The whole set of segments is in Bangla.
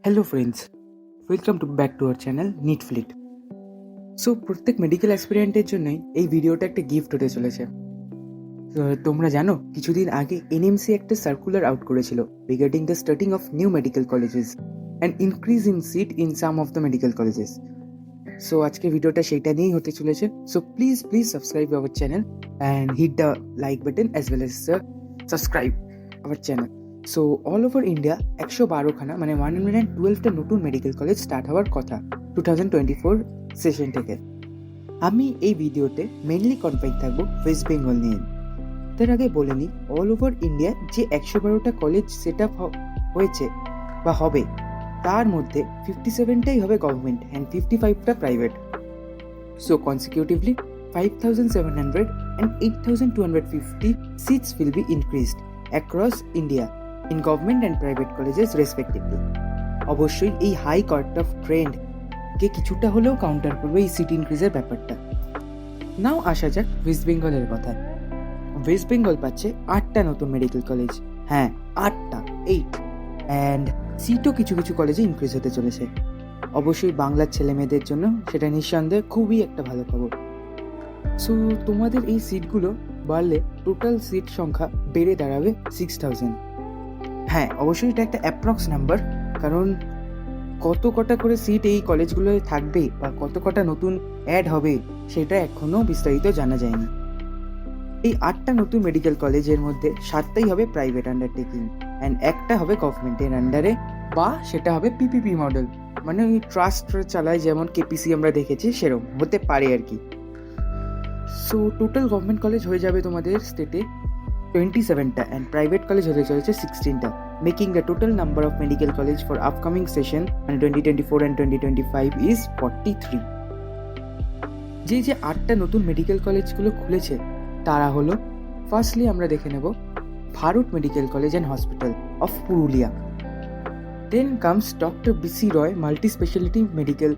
Hello friends, welcome back to our channel নিটফ্লিট। সো প্রত্যেক মেডিকেল অ্যাসপিরিয়েন্টের জন্যই এই ভিডিওটা একটা গিফট হতে চলেছে। তোমরা জানো কিছুদিন আগে এনএমসি একটা সার্কুলার আউট করেছিল regarding the starting of new medical colleges and increase in seat in some of the medical colleges. So আজকে ভিডিওটা সেইটা নিয়েই হতে চলেছে। So please subscribe our channel and hit the like button as well as subscribe our channel. So all over India 112খানা মানে 112টা নতুন মেডিকেল কলেজ স্টার্ট হওয়ার কথা 2024 সেশন থেকে। আমি এই ভিডিওতে মেনলি কনফাইন থাকবো ওয়েস্ট বেঙ্গল নিয়ে। তার আগে বলে নিই, অল ওভার ইন্ডিয়া যে 112টা কলেজ সেট আপ হয়েছে বা হবে, তার মধ্যে 57টাই হবে গভর্নমেন্ট অ্যান্ড 55টা private. So consecutively 5,700 and 8,250 seats will be increased across India in government and private colleges respectively. অবশ্যই এই হাই কাট অফ ট্রেন্ড কে কিছুটা হলেও কাউন্টার করবে এই সিট ইনক্রিজের ব্যাপারটা। নাও আসা যাক ওয়েস্ট বেঙ্গলের কথা। ওয়েস্ট বেঙ্গল পাচ্ছে 8টা নতুন মেডিকেল কলেজ, হ্যাঁ 8টা, 8, অ্যান্ড সিটও কিছু কিছু কলেজে ইনক্রিজ হতে চলেছে। অবশ্যই বাংলার ছেলে মেয়েদের জন্য সেটা নিঃসন্দেহে খুবই একটা ভালো খবর। সো তোমাদের এই সিটগুলো বাড়লে টোটাল সিট সংখ্যা বেড়ে দাঁড়াবে 6,000। হ্যাঁ অবশ্যই এটা একটা অ্যাপ্রক্স নাম্বার, কারণ কত কটা করে সিট এই কলেজগুলোয় থাকবে বা কত কটা নতুন অ্যাড হবে সেটা এখনও বিস্তারিত জানা যায়নি। এই 8টা নতুন মেডিকেল কলেজের মধ্যে 7টাই হবে প্রাইভেট আন্ডারটেকিং অ্যান্ড একটা হবে গভর্নমেন্টের আন্ডারে, বা সেটা হবে পিপিপি মডেল, মানে ওই ট্রাস্ট চালায় যেমন কেপিসি আমরা দেখেছি সেরকম হতে পারে আর কি। সো টোটাল গভর্নমেন্ট কলেজ হয়ে যাবে তোমাদের স্টেটে 27টা অ্যান্ড প্রাইভেট কলেজ হতে চলেছে 16টা, making the total number of medical college for upcoming session মানে 2024 and 2025 ইজ 43। যে 8টা নতুন মেডিকেল কলেজগুলো খুলেছে তারা হলো, ফার্স্টলি আমরা দেখে নেব Bharat medical college and hospital of Purulia. Then comes doctor B C Roy multi speciality medical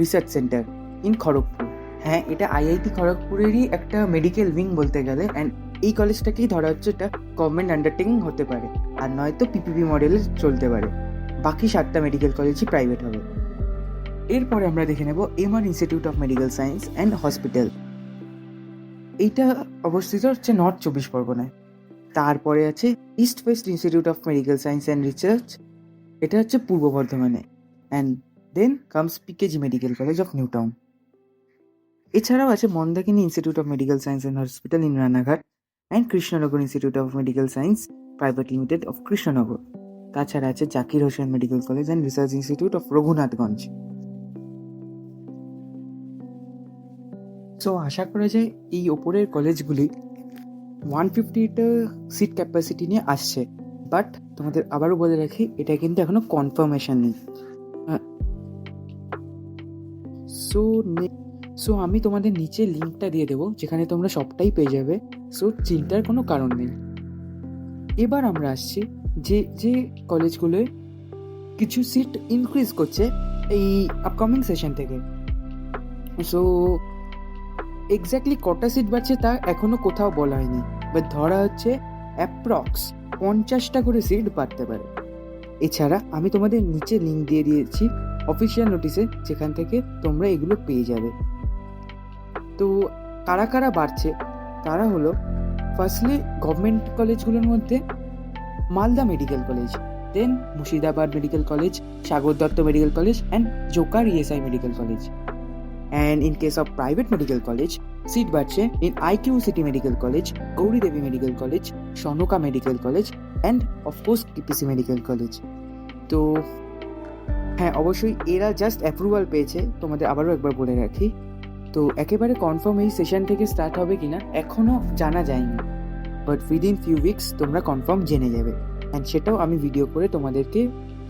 research centre in Kharagpur. হ্যাঁ এটা আইআইটি খড়গপুরেরই একটা মেডিকেল উইং বলতে গেলে, অ্যান্ড এই কলেজটাকেই ধরা হচ্ছে এটা গভর্নমেন্ট আন্ডারটেকিং হতে পারে আর নয়তো পিপিপি মডেলে চলতে পারে। বাকি 7টা মেডিকেল কলেজই প্রাইভেট হবে। এরপরে আমরা দেখে নেব MR institute of medical science and hospital. এইটা অবস্থিত হচ্ছে নর্থ 24 পরগনায়। তারপরে আছে east west institute of medical science and research, এটা হচ্ছে পূর্ব বর্ধমানে। And then comes PKG medical college of New Town. এছাড়াও আছে Mandakini institute of medical science and hospital in Ranaghat and Krishnanagar institute of medical science private limited of Krishnanagar. তাছাড়া আছে Zakir Hossain medical college and research institute of Raghunathganj. So আশা করা যায় এই ওপরের কলেজগুলি 150টা সিট ক্যাপাসিটি নিয়ে আসছে, বাট তোমাদের আবারও বলে রাখি এটা কিন্তু এখনো কনফার্মেশন নেই। সো আমি তোমাদের নিচে লিঙ্কটা দিয়ে দেবো যেখানে তোমরা সবটাই পেয়ে যাবে। সো চিন্তার কোনো কারণ নেই। এবার আমরা আসছি যে কলেজগুলোয় কিছু সিট ইনক্রিজ করছে এই আপকামিং সেশন থেকে। সো এক্স্যাক্টলি কটা সিট বাড়ছে তা এখনো কোথাও বলা হয়নি, বাট ধরা হচ্ছে অ্যাপ্রক্স 50টা করে সিট বাড়তে পারে। এছাড়া আমি তোমাদের নিচে লিঙ্ক দিয়ে দিয়েছি অফিসিয়াল নোটিশে, যেখান থেকে তোমরা এগুলো পেয়ে যাবে। তো কারা কারা বাড়ছে তারা হলো, ফার্স্টলি গভর্নমেন্ট কলেজগুলোর মধ্যে Malda medical college, then Murshidabad medical college, Sagar Dutta medical college and জোকার ESI medical college. And in case of private medical college, seat বাড়ছে in IQ City Medical College, Gauri Devi Medical College, Shonoka Medical College and of course TPC Medical College. তো হ্যাঁ অবশ্যই এরা জাস্ট অ্যাপ্রুভাল পেয়েছে, তোমাদের আবারও একবার বলে রাখি। তো একেবারে কনফার্ম এই সেশন থেকে স্টার্ট হবে কিনা এখনও জানা যায়নি, বাট উইদিন ফিউ উইকস তোমরা কনফার্ম জেনে যাবে, অ্যান্ড সেটাও আমি ভিডিও করে তোমাদেরকে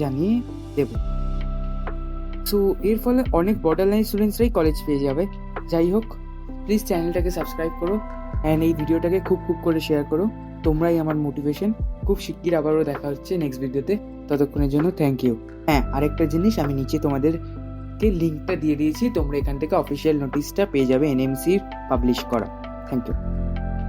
জানিয়ে দেবো। সো এর ফলে অনেক বর্ডার লাইন স্টুডেন্টসরাই কলেজ পেয়ে যাবে। যাই হোক, প্লিজ চ্যানেলটাকে সাবস্ক্রাইব করো অ্যান্ড এই ভিডিওটাকে খুব করে শেয়ার করো। তোমরাই আমার মোটিভেশন। খুব শিগগির আবারও দেখা হচ্ছে নেক্সট ভিডিওতে। ততক্ষণের জন্য থ্যাংক ইউ। হ্যাঁ আরেকটা জিনিস, আমি নিচে তোমাদেরকে লিঙ্কটা দিয়ে দিয়েছি, তোমরা এখান থেকে অফিসিয়াল নোটিশটা পেয়ে যাবে এনএমসির পাবলিশ করা। Thank you.